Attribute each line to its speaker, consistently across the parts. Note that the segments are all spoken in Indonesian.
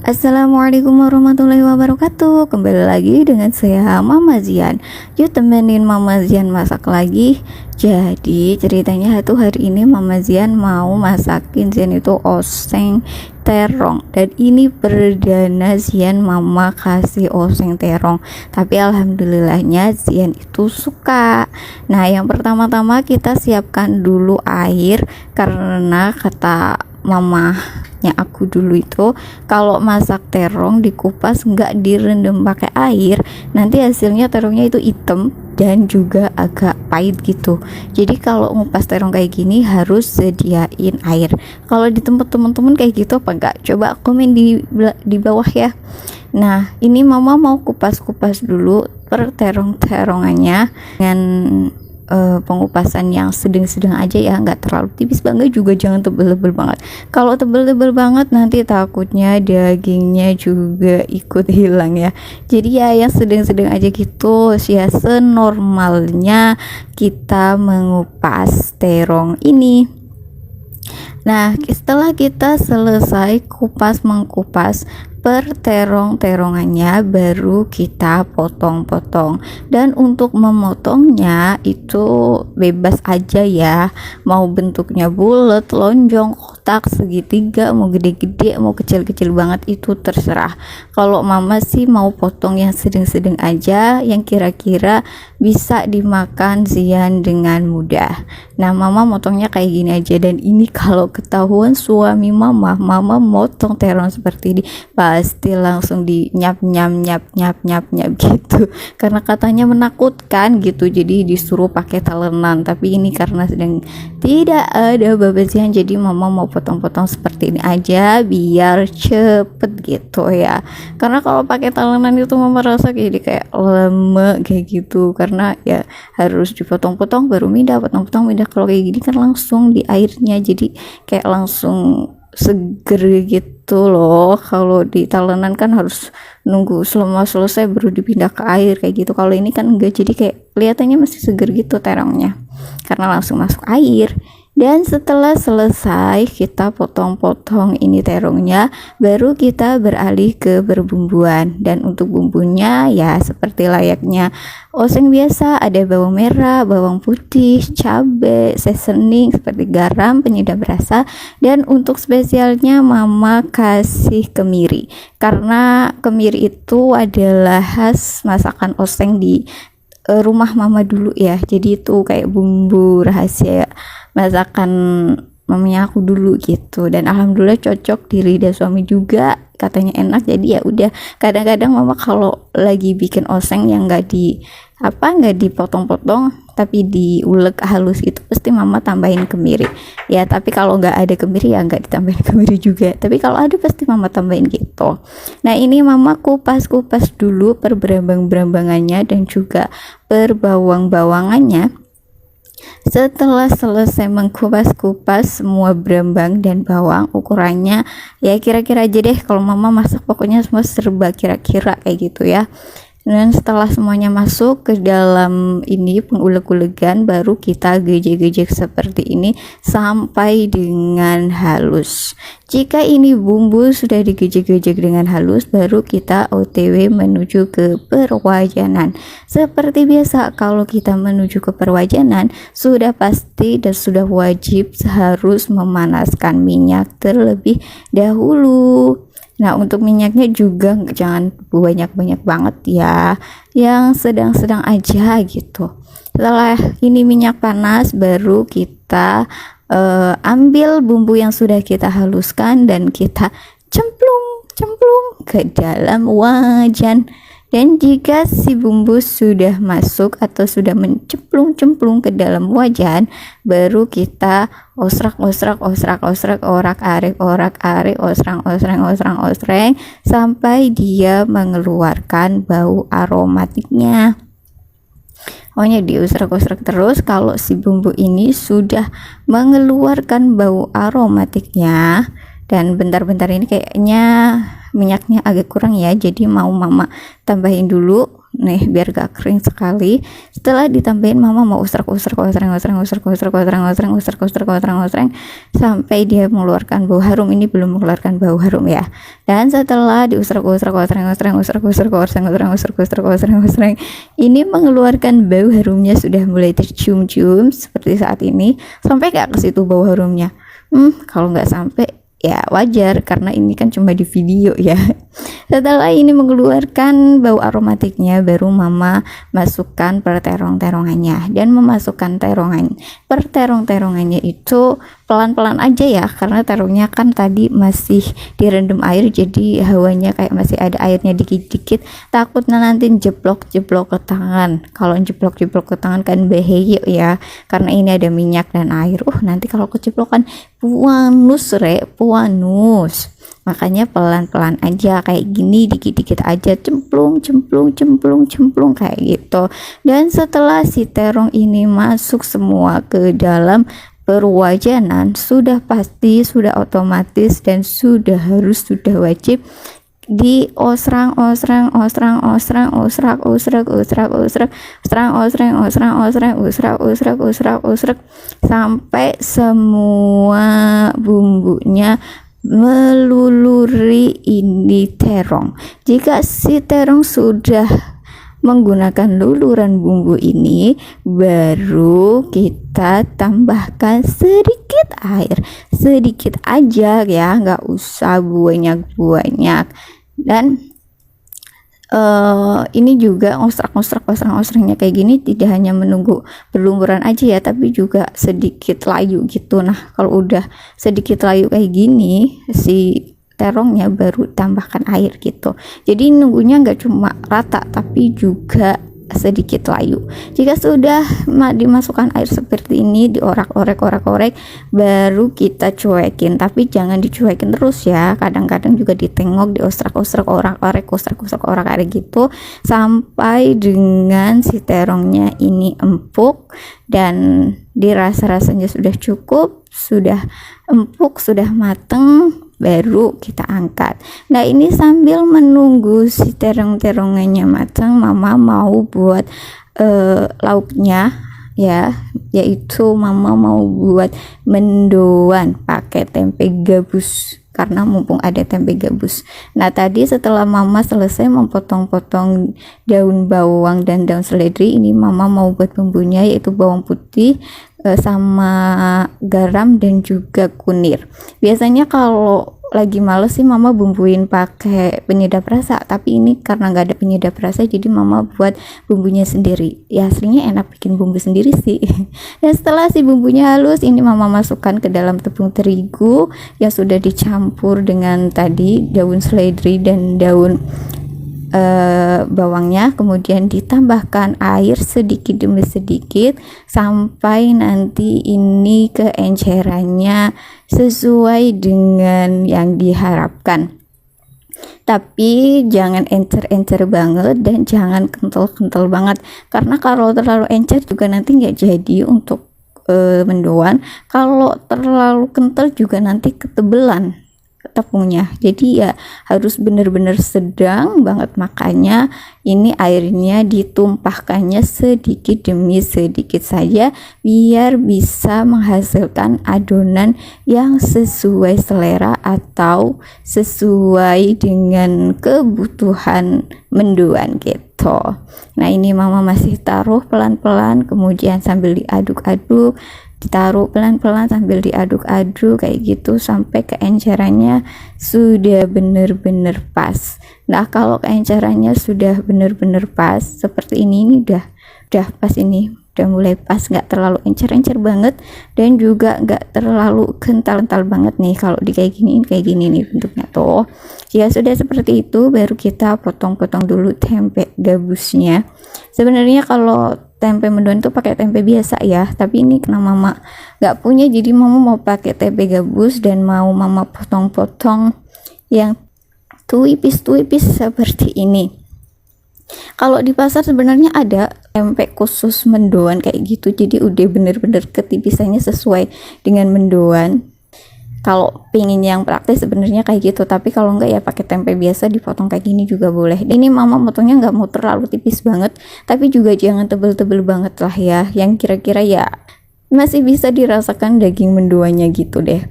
Speaker 1: Assalamualaikum warahmatullahi wabarakatuh. Kembali lagi dengan saya Mama Zian. Yuk temenin Mama Zian masak lagi. Jadi ceritanya tuh hari ini Mama Zian mau masakin Zian itu oseng terong. Dan ini perdana Zian Mama kasih oseng terong. Tapi alhamdulillahnya Zian itu suka. Nah, yang pertama-tama kita siapkan dulu air, karena kata mamanya aku dulu itu kalau masak terong dikupas nggak direndam pakai air, nanti hasilnya terongnya itu hitam dan juga agak pahit gitu. Jadi kalau ngupas terong kayak gini harus sediain air. Kalau di tempat teman-teman kayak gitu apa enggak? Coba komen di bawah ya. Nah, ini mama mau kupas-kupas dulu per terong-terongannya dengan pengupasan yang sedang-sedang aja ya, nggak terlalu tipis banget juga jangan tebel-tebel banget. Kalau tebel-tebel banget nanti takutnya dagingnya juga ikut hilang ya. Jadi ya yang sedang-sedang aja gitu, ya senormalnya kita mengupas terong ini. Nah, setelah kita selesai mengupas per terong-terongannya, baru kita potong-potong. Dan untuk memotongnya itu bebas aja ya, mau bentuknya bulat, lonjong, kotak, segitiga, mau gede-gede, mau kecil-kecil banget, itu terserah. Kalau mama sih mau potong yang sedang-sedang aja, yang kira-kira bisa dimakan Zian dengan mudah. Nah, mama motongnya kayak gini aja. Dan ini kalau ketahuan suami mama motong terong seperti ini, pasti langsung di nyap gitu, karena katanya menakutkan gitu, jadi disuruh pakai talenan. Tapi ini karena sedang tidak ada babasian, jadi mama mau potong-potong seperti ini aja biar cepet gitu ya. Karena kalau pakai talenan itu mama rasa kayak lama kayak gitu, karena ya harus dipotong-potong baru mindah, potong-potong mindah. Kalau kayak gini kan langsung di airnya, jadi kayak langsung seger gitu loh. Kalau di talenan kan harus nunggu selesai baru dipindah ke air kayak gitu. Kalau ini kan enggak, jadi kayak kelihatannya masih seger gitu terongnya karena langsung masuk air. Dan setelah selesai kita potong-potong ini terongnya, baru kita beralih ke berbumbuan. Dan untuk bumbunya ya seperti layaknya oseng biasa, ada bawang merah, bawang putih, cabai, seasoning seperti garam, penyedap rasa. Dan untuk spesialnya mama kasih kemiri, karena kemiri itu adalah khas masakan oseng di rumah mama dulu ya. Jadi itu kayak bumbu rahasia masakan mamanya aku dulu gitu. Dan alhamdulillah cocok di lidah suami juga, katanya enak. Jadi ya udah, kadang-kadang mama kalau lagi bikin oseng yang nggak dipotong-potong tapi diulek halus gitu, pasti mama tambahin kemiri ya. Tapi kalau nggak ada kemiri ya nggak ditambahin kemiri juga, tapi kalau ada pasti mama tambahin gitu. Nah, ini mama kupas dulu per berambang-berambangannya dan juga per bawang-bawangannya. Setelah selesai mengkupas semua berambang dan bawang, ukurannya ya kira-kira aja deh, kalau mama masak pokoknya semua serba kira-kira kayak gitu ya. Dan setelah semuanya masuk ke dalam ini pengulek-ulegan, baru kita gejek-gejek seperti ini sampai dengan halus. Jika ini bumbu sudah digejek-gejek dengan halus, baru kita OTW menuju ke perwajanan. Seperti biasa, kalau kita menuju ke perwajanan sudah pasti dan sudah wajib harus memanaskan minyak terlebih dahulu. Nah, untuk minyaknya juga jangan banyak-banyak banget ya, yang sedang-sedang aja gitu. Setelah ini minyak panas, baru kita ambil bumbu yang sudah kita haluskan dan kita cemplung ke dalam wajan. Dan jika si bumbu sudah masuk atau sudah mencemplung ke dalam wajan, baru kita osrak-osrang, orak-arik, osrang sampai dia mengeluarkan bau aromatiknya. Pokoknya diusrak-usrak terus. Kalau si bumbu ini sudah mengeluarkan bau aromatiknya, dan bentar-bentar ini kayaknya minyaknya agak kurang ya, jadi mau mama tambahin dulu nih biar gak kering sekali. Setelah ditambahin, mama mau usrek sampai dia mengeluarkan bau harum. Ini belum mengeluarkan bau harum ya. Dan setelah diusrek ini mengeluarkan bau harumnya, sudah mulai tercium-cium seperti saat ini. Sampai gak ke situ bau harumnya? Kalau nggak sampai ya wajar, karena ini kan cuma di video ya. Setelah ini mengeluarkan bau aromatiknya, baru mama masukkan perterong-terongannya. Dan memasukkan perterong-terongannya itu pelan-pelan aja ya, karena terongnya kan tadi masih direndam air, jadi hawanya kayak masih ada airnya dikit-dikit, takutnya nanti jeblok-jeblok ke tangan. Kalau jeblok-jeblok ke tangan kan bahaya ya, karena ini ada minyak dan air. Nanti kalau kejeblokan puanus. Makanya pelan-pelan aja kayak gini, dikit-dikit aja, cemplung kayak gitu. Dan setelah si terong ini masuk semua ke dalam perwajanan, sudah pasti, sudah otomatis, dan sudah wajib di osrang sampai semua bumbunya meluluri ini terong. Jika si terong sudah menggunakan luluran bumbu ini, baru kita tambahkan sedikit air, sedikit aja ya, nggak usah banyak. Dan ini juga osrak-osraknya kayak gini, tidak hanya menunggu berlumuran aja ya, tapi juga sedikit layu gitu. Nah, kalau udah sedikit layu kayak gini, si terongnya baru tambahkan air gitu. Jadi nunggunya nggak cuma rata, tapi juga sedikit layu. Jika sudah dimasukkan air seperti ini, diorak-orek, baru kita cuekin. Tapi jangan dicuekin terus ya, kadang-kadang juga ditengok, orak-orek gitu, sampai dengan si terongnya ini empuk dan dirasa-rasanya sudah cukup, sudah empuk, sudah mateng, baru kita angkat. Nah, ini sambil menunggu si terong-terongannya matang, mama mau buat lauknya ya, yaitu mama mau buat mendoan pakai tempe gabus, karena mumpung ada tempe gabus. Nah, tadi setelah mama selesai memotong-potong daun bawang dan daun seledri, ini mama mau buat bumbunya, yaitu bawang putih sama garam dan juga kunir. Biasanya kalau lagi males sih mama bumbuin pakai penyedap rasa, tapi ini karena nggak ada penyedap rasa, jadi mama buat bumbunya sendiri. Ya aslinya enak bikin bumbu sendiri sih. Dan setelah si bumbunya halus, ini mama masukkan ke dalam tepung terigu yang sudah dicampur dengan tadi daun seledri dan daun bawangnya, kemudian ditambahkan air sedikit demi sedikit sampai nanti ini keencerannya sesuai dengan yang diharapkan. Tapi jangan encer-encer banget dan jangan kental-kental banget, karena kalau terlalu encer juga nanti nggak jadi untuk mendoan. Kalau terlalu kental juga nanti ketebelan tepungnya, jadi ya harus benar-benar sedang banget. Makanya ini airnya ditumpahkannya sedikit demi sedikit saja, biar bisa menghasilkan adonan yang sesuai selera atau sesuai dengan kebutuhan mendoan gitu. Nah, ini mama masih taruh pelan-pelan, kemudian sambil diaduk-aduk, ditaruh pelan-pelan sambil diaduk-aduk kayak gitu sampai keencerannya sudah benar-benar pas. Nah, kalau keencerannya sudah benar-benar pas seperti ini udah pas, ini udah mulai pas, nggak terlalu encer-encer banget dan juga nggak terlalu kental-kental banget nih. Kalau di kayak gini nih bentuknya tuh. Jika sudah seperti itu, baru kita potong-potong dulu tempe gabusnya. Sebenarnya kalau tempe mendoan itu pakai tempe biasa ya, tapi ini karena mama nggak punya, jadi mama mau pakai tempe gabus dan mau mama potong-potong yang tuipis-tuipis seperti ini. Kalau di pasar sebenarnya ada tempe khusus mendoan kayak gitu, jadi udah bener-bener ketipisannya sesuai dengan mendoan. Kalau pingin yang praktis sebenarnya kayak gitu, tapi kalau enggak ya pakai tempe biasa dipotong kayak gini juga boleh. Ini mama potongnya nggak mau terlalu tipis banget, tapi juga jangan tebel-tebel banget lah ya, yang kira-kira ya masih bisa dirasakan daging mendoannya gitu deh.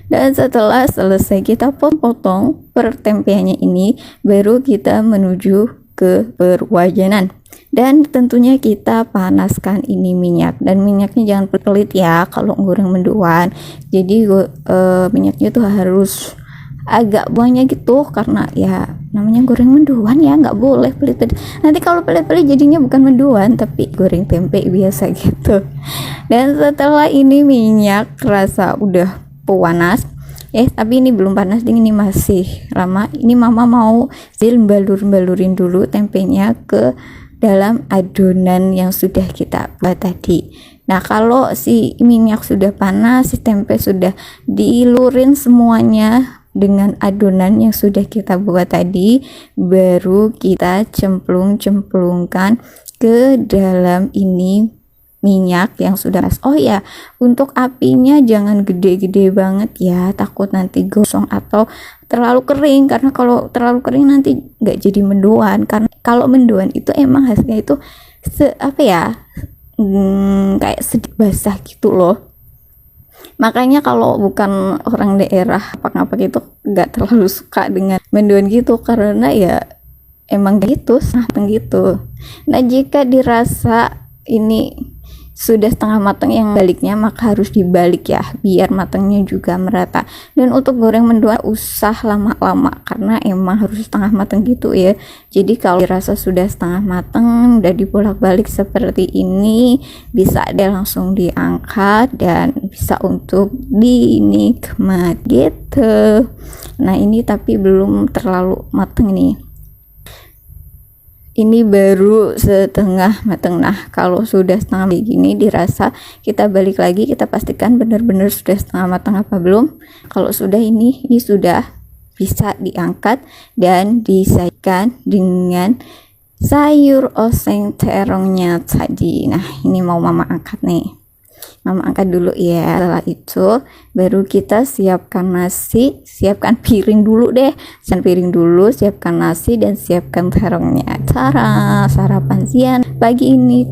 Speaker 1: Dan setelah selesai kita potong per tempeanya ini, baru kita menuju ke perwajanan. Dan tentunya kita panaskan ini minyak, dan minyaknya jangan pelit ya kalau goreng mendoan. Jadi minyaknya tuh harus agak banyak gitu, karena ya namanya goreng mendoan ya, nggak boleh pelit-pelit. Nanti kalau pelit-pelit jadinya bukan mendoan tapi goreng tempe biasa gitu. Dan setelah ini minyak rasa udah panas, tapi ini belum panas, ini masih lama. Ini mama mau balur-balurin dulu tempenya ke dalam adonan yang sudah kita buat tadi. Nah, kalau si minyak sudah panas, si tempe sudah diilurin semuanya dengan adonan yang sudah kita buat tadi, baru kita cemplung-cemplungkan ke dalam ini minyak yang sudah panas. Oh ya, untuk apinya jangan gede-gede banget ya, takut nanti gosong atau terlalu kering, karena kalau terlalu kering nanti nggak jadi mendoan. Karena kalau mendoan itu emang hasilnya itu kayak sedikit basah gitu loh. Makanya kalau bukan orang daerah apa-apa gitu nggak terlalu suka dengan mendoan gitu, karena ya emang gitu, mateng gitu. Nah, jika dirasa ini sudah setengah matang yang baliknya, maka harus dibalik ya, biar matangnya juga merata. Dan untuk goreng mendoan usah lama-lama, karena emang harus setengah matang gitu ya. Jadi kalau dirasa sudah setengah matang, udah dibolak-balik seperti ini, bisa deh langsung diangkat dan bisa untuk dinikmat gitu. Nah, ini tapi belum terlalu matang nih. Ini baru setengah matang. Nah, kalau sudah setengah begini dirasa, kita balik lagi, kita pastikan benar-benar sudah setengah matang apa belum. Kalau sudah, ini sudah bisa diangkat dan disajikan dengan sayur oseng terongnya tadi. Nah, ini mau mama angkat nih. Mama angkat dulu ya. Setelah itu baru kita siapkan nasi, siapkan piring dulu deh. Siapkan nasi dan siapkan terongnya. Cara sarapan siang pagi ini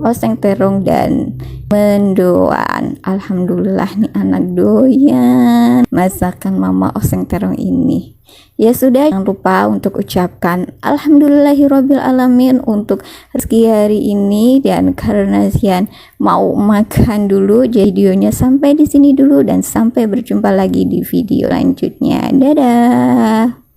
Speaker 1: oseng terong dan mendoan. Alhamdulillah nih anak doyan masakan mama oseng terong ini. Ya sudah, jangan lupa untuk ucapkan alhamdulillahirabbil alamin untuk rezeki hari ini. Dan karena Zian mau makan dulu, jadi videonya sampai di sini dulu, dan sampai berjumpa lagi di video selanjutnya. Dadah.